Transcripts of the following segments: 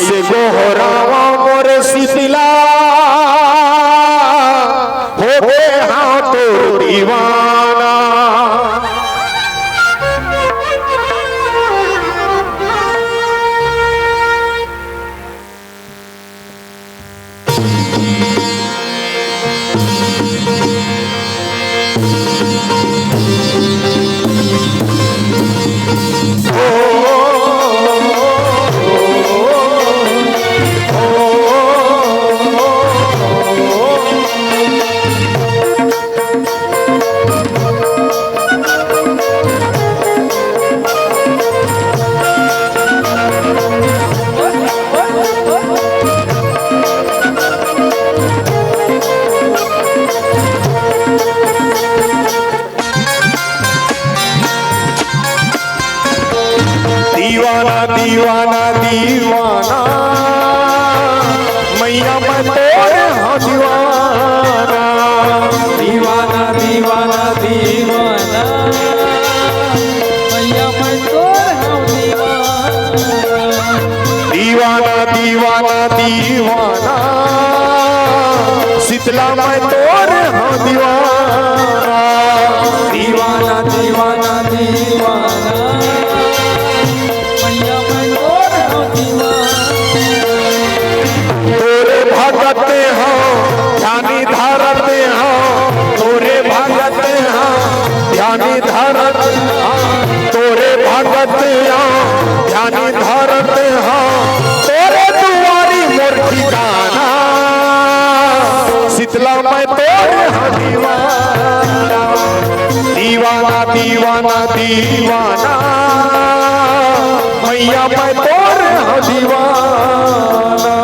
कैसे गोहरावा मोर शीतला हो गए हाँ तो दीवाना। दीवाना दीवाना दीवाना मैया मैं तोरे हाँ दीवाना। दीवाना दीवाना दीवाना मैया मैं तोरे हाँ दीवाना। दीवाना दीवाना दीवाना शीतला मैं तोरे हाँ दीवाना। दीवाना दीवाना दीवाना मैया मैं तोरे हाँ दीवाना। तोरे भगते हो ध्यानी धरते हो तोरे भगते हो ध्यानी धरते हो तोरे भगते हो ध्यानी धरते हो तोरे दुआरी मोर ठिकाना। शीतला मैं तोरे हाँ दीवाना। दीवाना दीवाना दीवाना मैया मैं तोरे हाँ दीवाना।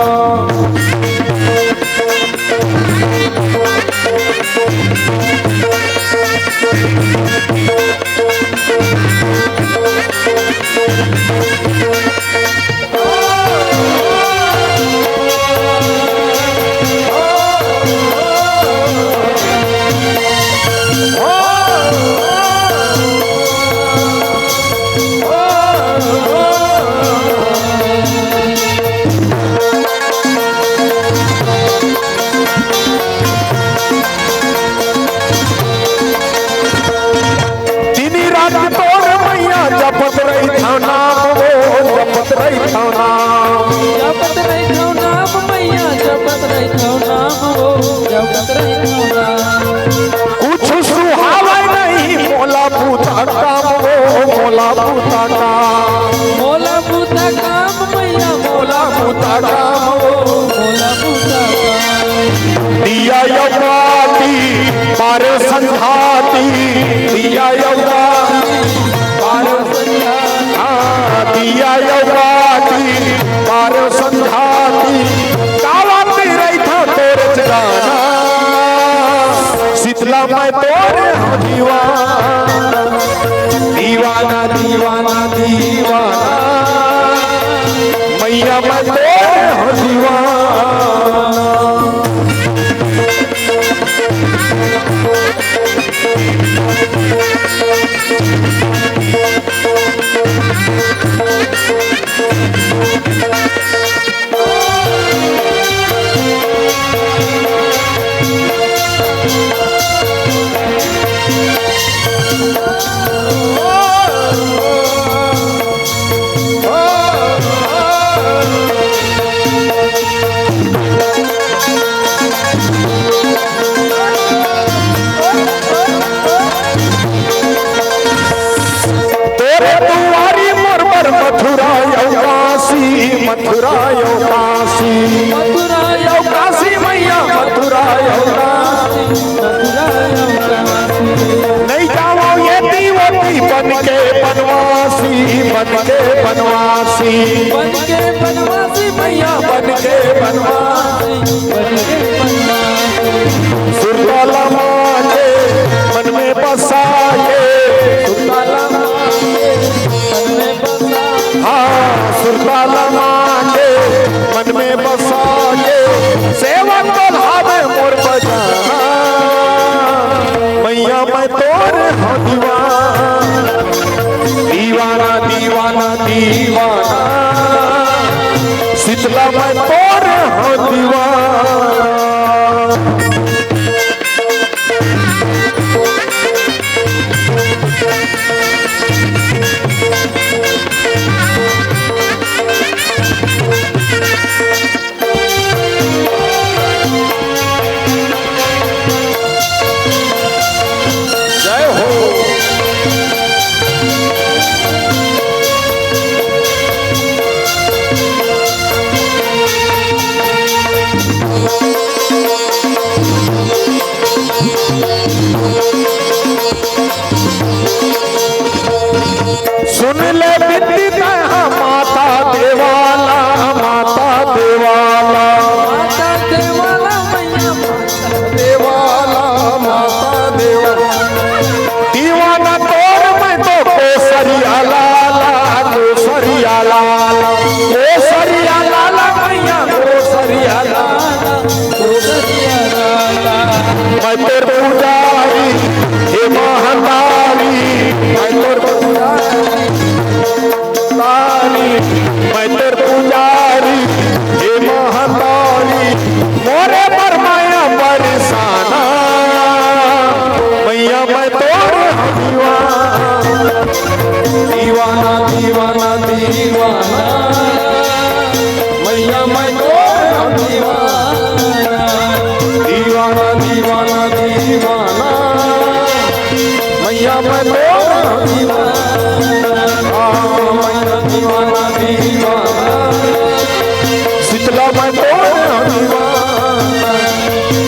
जपत रही था नाम वो जपत रही था नाम। जपत रही था नाम मैया जपत रही था नाम वो जपत रही था नाम। कुछ सुहावे नहीं मोला पूता काम वो मोला पूता काम। मोला पूता काम मैया मोला पूता काम वो मोला पूता काम। दिया यौवाती बारे संघाती दिया यौवाती दिया यौवाती बारे संघाती कावाती रही था तोरे जगाना। शीतला मैं तोरे हाँ दीवाना। दीवाना दीवाना दीवाना मैया मैं तोरे हाँ दीवाना। मथुरा यो काशी मथुरा यो काशी मैया मथुरा यो नहीं जाओ ये दीवती बन के बनवासी बन के बनवासी बन के बनवासी मैया बन के बनवासी बन के बनवासी। सुरबाला माँ के मन में बसा के सुरबाला माँ के मन में बसा हाँ सुरबाला माँ के मन में बसा के सेवन बढ़ावे मोर बजाना। मैया मैं तोरे हाँ दीवाना। दीवाना दीवाना दीवाना शीतला शीतला मैं तोरे हो दीवाना। सुन ले बिनती तहा माता देवाला, माता देवाला, माता देवाला मैया देवाला, माता देवाला। दीवाना तोर मैं तो कोसरिया लाला, कोसरिया लाला, कोसरिया लाला मैया, कोसरिया लाला, कोसरिया लाला। मैं तेर पुजारी हे महतारी, मैं तेर पुजारी, मैं तेर पुजारी हे महतारी। मोरे पर माया बरसाना मैया, मैं तोरे दीवाना, दीवाना, दीवाना, मैया मैं तोरे दीवाना, दीवाना, दीवाना, दीवाना, मैया मैं तोरे दीवाना, मैया दीवाना, दीवाना, शीतला मैं तोरे दीवाना,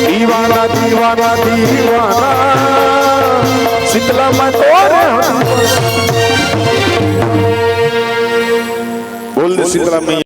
दीवाना, दीवाना, दीवाना, शीतला मैं तोरे बोल दे शीतला मैया।